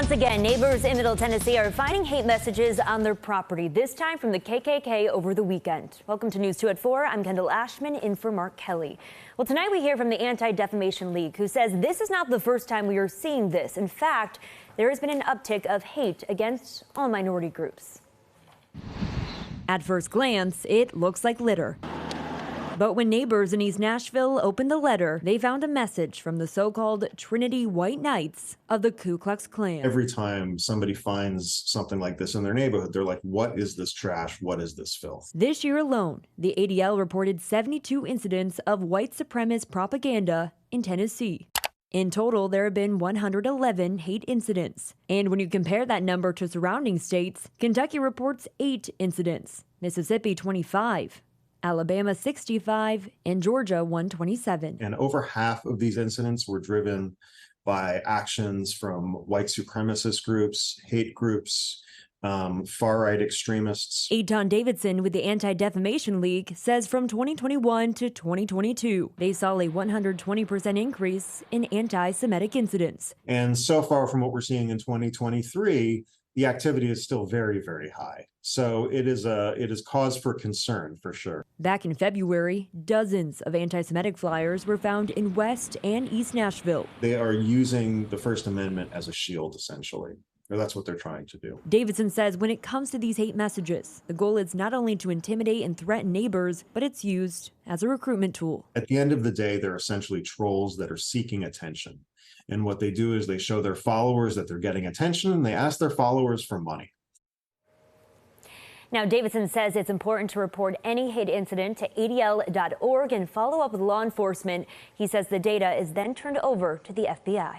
Once again, neighbors in Middle Tennessee are finding hate messages on their property, this time from the KKK over the weekend. Welcome to News 2 at 4. I'm Kendall Ashman, in for Mark Kelly. Well, tonight we hear from the Anti-Defamation League, who says this is not the first time we are seeing this. In fact, there has been an uptick of hate against all minority groups. At first glance, it looks like litter. But when neighbors in East Nashville opened the letter, they found a message from the so-called Trinity White Knights of the Ku Klux Klan. Every time somebody finds something like this in their neighborhood, they're like, what is this trash? What is this filth? This year alone, the ADL reported 72 incidents of white supremacist propaganda in Tennessee. In total, there have been 111 hate incidents. And when you compare that number to surrounding states, Kentucky reports 8 incidents, Mississippi 25, Alabama 65, and Georgia 127. And over half of these incidents were driven by actions from white supremacist groups, hate groups, far-right extremists. Eitan Davidson with the Anti-Defamation League says from 2021 to 2022, they saw a 120% increase in anti-Semitic incidents. And so far from what we're seeing in 2023, the activity is still very, very high. So it is cause for concern, for sure. Back in February, dozens of anti-Semitic flyers were found in West and East Nashville. They are using the First Amendment as a shield, essentially. Or that's what they're trying to do. Davidson says when it comes to these hate messages, the goal is not only to intimidate and threaten neighbors, but it's used as a recruitment tool. At the end of the day, they're essentially trolls that are seeking attention. And what they do is they show their followers that they're getting attention, and they ask their followers for money. Now, Davidson says it's important to report any hate incident to ADL.org and follow up with law enforcement. He says the data is then turned over to the FBI.